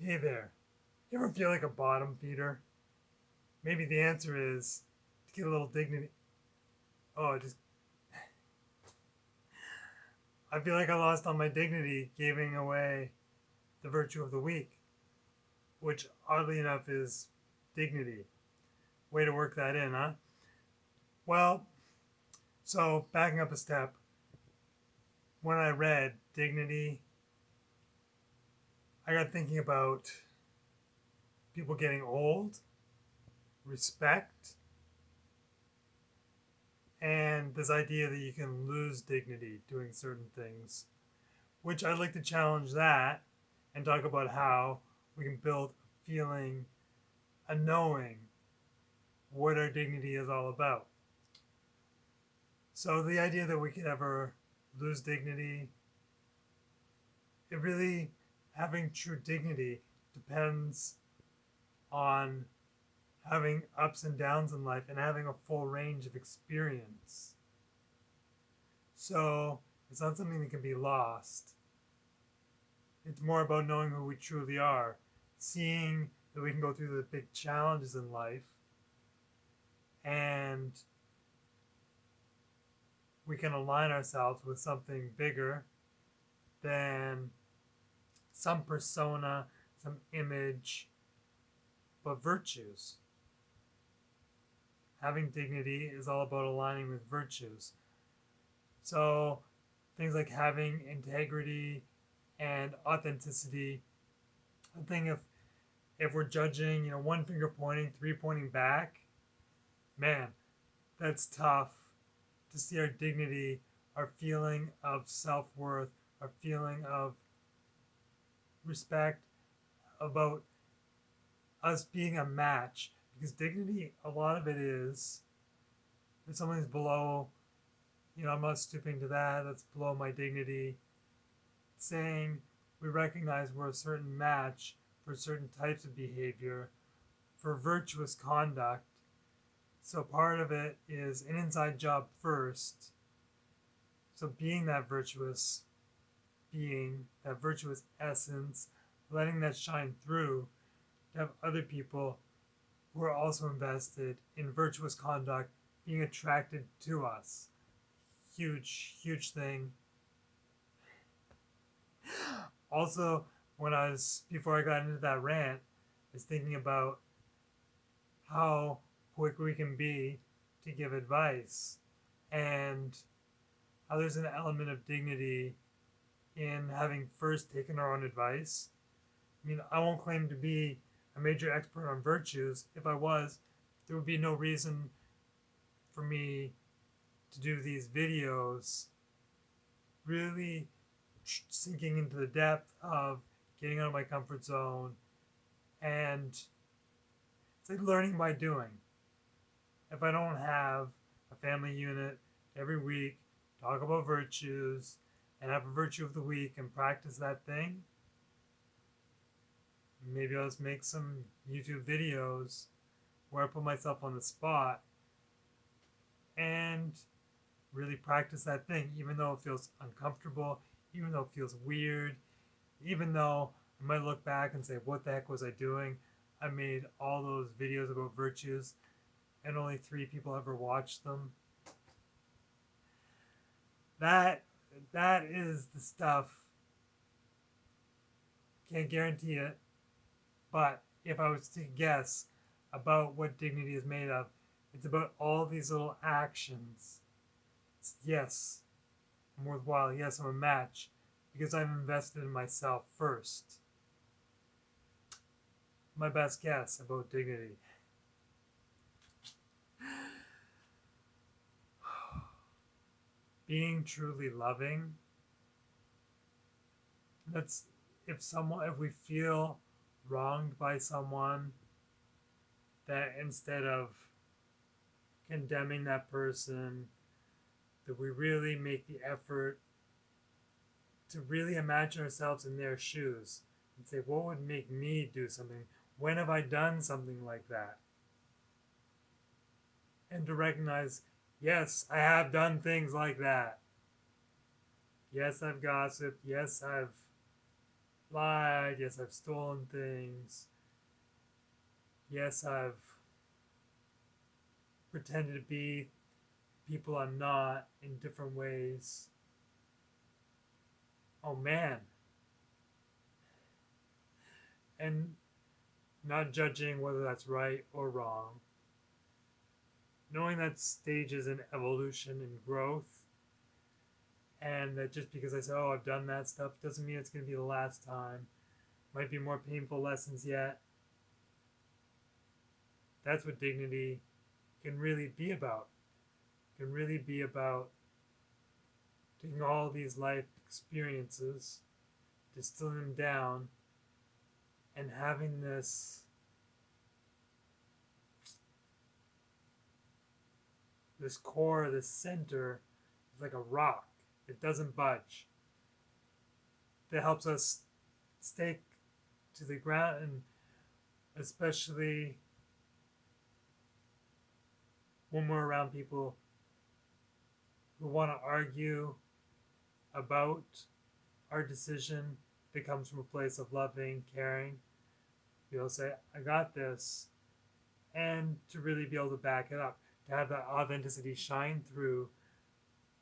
Hey there. You ever feel like a bottom feeder? Maybe the answer is to get a little dignity. Oh, just I feel like I lost all my dignity giving away the virtue of the week, which oddly enough is dignity. Way to work that in, huh? Well, so backing up a step, when I read dignity, I got thinking about people getting old, respect, and this idea that you can lose dignity doing certain things, which I'd like to challenge that and talk about how we can build a feeling, a knowing what our dignity is all about. So the idea that we could ever lose dignity, it really, having true dignity depends on having ups and downs in life and having a full range of experience. So it's not something that can be lost. It's more about knowing who we truly are, seeing that we can go through the big challenges in life and we can align ourselves with something bigger than some persona, some image, but virtues. Having dignity is all about aligning with virtues. So things like having integrity and authenticity. I think if we're judging, one finger pointing, three pointing back, man, that's tough to see our dignity, our feeling of self worth, our feeling of respect, about us being a match. Because dignity, a lot of it is if someone's below, I'm not stooping to that, that's below my dignity. Saying we recognize we're a certain match for certain types of behavior, for virtuous conduct. So part of it is an inside job first. So being that virtuous being, that virtuous essence, letting that shine through to have other people who are also invested in virtuous conduct being attracted to us. Huge, huge thing. Also, before I got into that rant, I was thinking about how quick we can be to give advice and how there's an element of dignity in having first taken our own advice. I mean, I won't claim to be a major expert on virtues. If I was, there would be no reason for me to do these videos, really sinking into the depth of getting out of my comfort zone and it's like learning by doing. If I don't have a family unit every week, talk about virtues and have a virtue of the week and practice that thing, maybe I'll just make some YouTube videos where I put myself on the spot and really practice that thing, even though it feels uncomfortable, even though it feels weird, even though I might look back and say, what the heck was I doing? I made all those videos about virtues and only 3 people ever watched them. That that is the stuff. Can't guarantee it, but if I was to guess about what dignity is made of, it's about all these little actions. It's, yes, I'm worthwhile. Yes, I'm a match because I've invested in myself first. My best guess about dignity. Being truly loving. That's if we feel wronged by someone, that instead of condemning that person, that we really make the effort to really imagine ourselves in their shoes and say, what would make me do something? When have I done something like that? And to recognize, yes, I have done things like that. Yes, I've gossiped. Yes, I've lied. Yes, I've stolen things. Yes, I've pretended to be people I'm not in different ways. Oh man. And not judging whether that's right or wrong. Knowing that stages in evolution and growth, and that just because I say, oh, I've done that stuff, doesn't mean it's going to be the last time. Might be more painful lessons yet. That's what dignity can really be about. Can really be about taking all these life experiences, distilling them down, and having this core, this center, is like a rock. It doesn't budge. That helps us stake to the ground, and especially when we're around people who want to argue about our decision that comes from a place of loving, caring. You'll say, I got this. And to really be able to back it up, to have that authenticity shine through,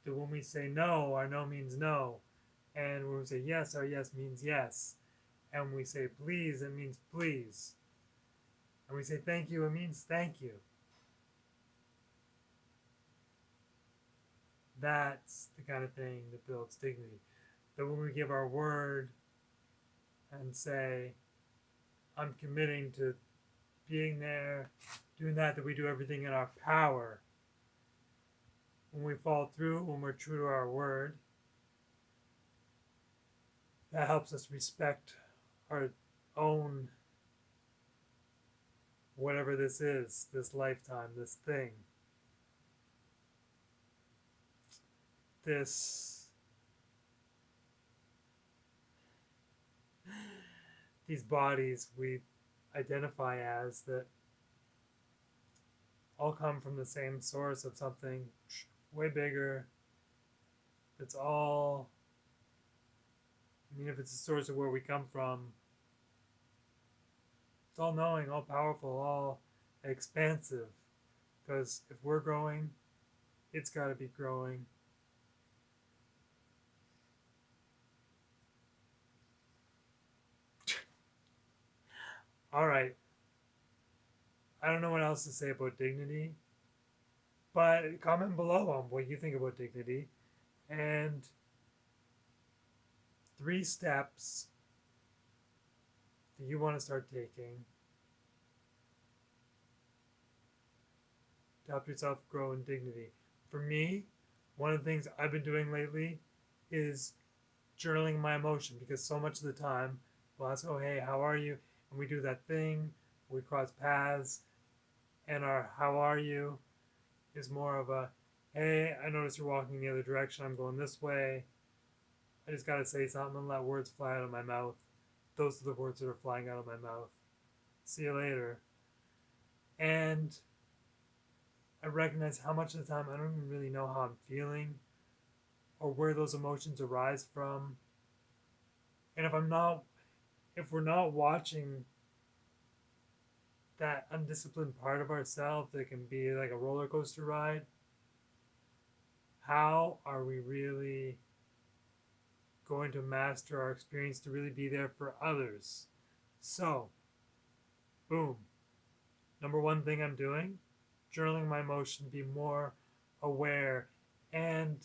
that when we say no, our no means no. And when we say yes, our yes means yes. And when we say please, it means please. And we say thank you, it means thank you. That's the kind of thing that builds dignity. That when we give our word and say, I'm committing to being there, doing that we do everything in our power. When we fall through, when we're true to our word, that helps us respect our own, whatever this is, this lifetime, this thing, this, these bodies we identify as, that all come from the same source of something way bigger. It's all, I mean, if it's the source of where we come from, it's all knowing, all powerful, all expansive. Because if we're growing, it's got to be growing. All right. I don't know what else to say about dignity, but comment below on what you think about dignity and 3 steps that you want to start taking to help yourself grow in dignity. For me, one of the things I've been doing lately is journaling my emotion, because so much of the time we'll ask, oh, hey, how are you? And we do that thing, we cross paths, and our how are you is more of a, hey, I noticed you're walking the other direction, I'm going this way. I just gotta say something and let words fly out of my mouth. Those are the words that are flying out of my mouth. See you later. And I recognize how much of the time I don't even really know how I'm feeling or where those emotions arise from. And if we're not watching that undisciplined part of ourselves that can be like a roller coaster ride, how are we really going to master our experience to really be there for others? So, boom. Number 1 thing I'm doing, journaling my emotion, be more aware, and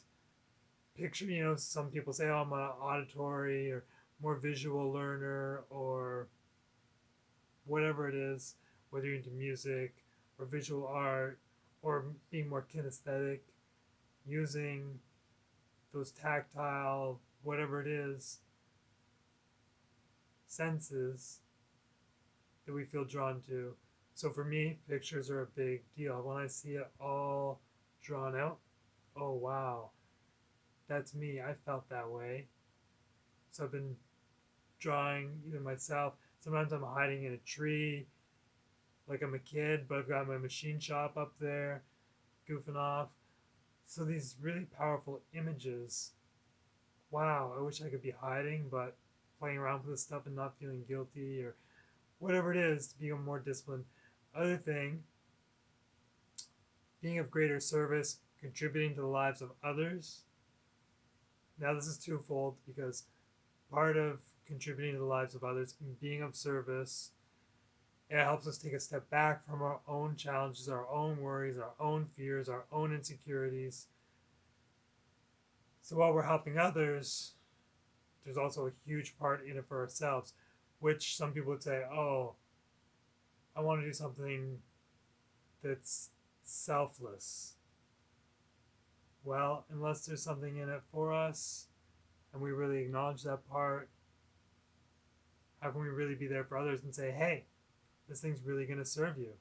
picture, some people say, oh, I'm an auditory or more visual learner or whatever it is, whether you're into music or visual art or being more kinesthetic, using those tactile, whatever it is, senses that we feel drawn to. So for me, pictures are a big deal. When I see it all drawn out, oh wow, that's me. I felt that way. So I've been drawing either myself. Sometimes I'm hiding in a tree like I'm a kid, but I've got my machine shop up there, goofing off. So these really powerful images. Wow, I wish I could be hiding, but playing around with this stuff and not feeling guilty or whatever it is to become more disciplined. Other thing, being of greater service, contributing to the lives of others. Now, this is twofold because part of contributing to the lives of others and being of service, it helps us take a step back from our own challenges, our own worries, our own fears, our own insecurities. So while we're helping others, there's also a huge part in it for ourselves, which some people would say, oh, I want to do something that's selfless. Well, unless there's something in it for us and we really acknowledge that part, how can we really be there for others and say, hey, this thing's really going to serve you?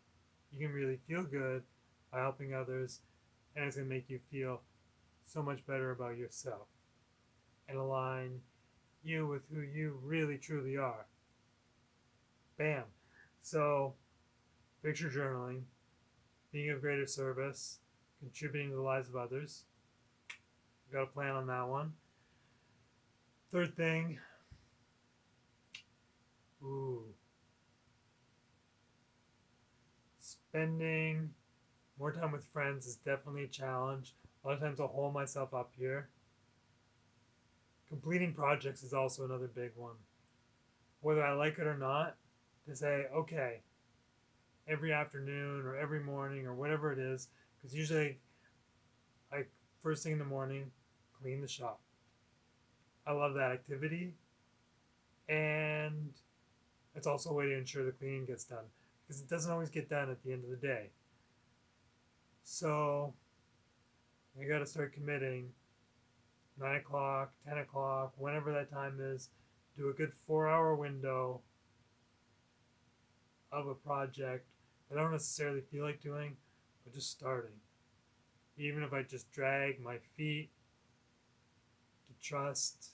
You can really feel good by helping others, and it's going to make you feel so much better about yourself and align you with who you really truly are. Bam. So, picture journaling, being of greater service, contributing to the lives of others. We've got a plan on that one. Third thing, spending more time with friends is definitely a challenge. A lot of times I'll hold myself up here. Completing projects is also another big one. Whether I like it or not, to say, okay, every afternoon or every morning or whatever it is, because usually I first thing in the morning, clean the shop. I love that activity, and it's also a way to ensure the cleaning gets done because it doesn't always get done at the end of the day. So I got to start committing 9 o'clock, 10 o'clock, whenever that time is, do a good 4-hour window of a project that I don't necessarily feel like doing, but just starting. Even if I just drag my feet to trust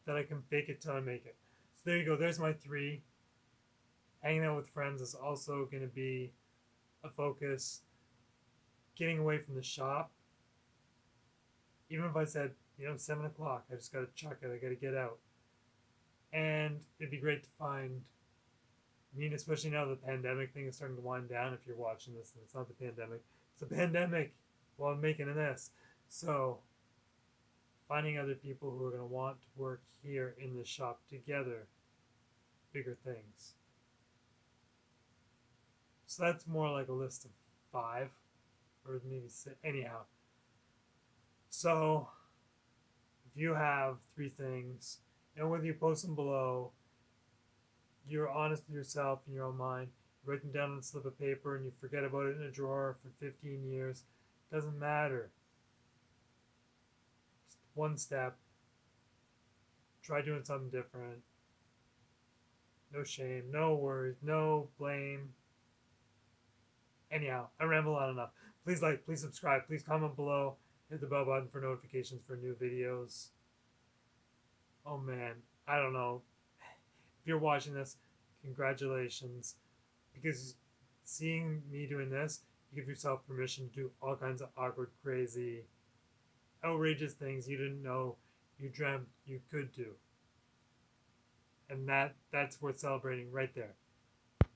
that I can fake it till I make it. So there you go. There's my 3. Hanging out with friends is also going to be a focus. Getting away from the shop. Even if I said, 7 o'clock, I just got to chuck it. I got to get out. And it'd be great to find, especially now the pandemic thing is starting to wind down. If you're watching this and it's not the pandemic, it's a pandemic while I'm making this. So finding other people who are going to want to work here in the shop together, bigger things. So that's more like a list of 5, or maybe 6. Anyhow, so if you have 3 things, and whether you post them below, you're honest with yourself in your own mind, you write them down on a slip of paper and you forget about it in a drawer for 15 years, doesn't matter. Just one step. Try doing something different. No shame, no worries, no blame. Anyhow, I ramble on enough. Please like, please subscribe, please comment below, hit the bell button for notifications for new videos. Oh man, I don't know. If you're watching this, congratulations. Because seeing me doing this, you give yourself permission to do all kinds of awkward, crazy, outrageous things you didn't know you dreamt you could do. And that's worth celebrating right there.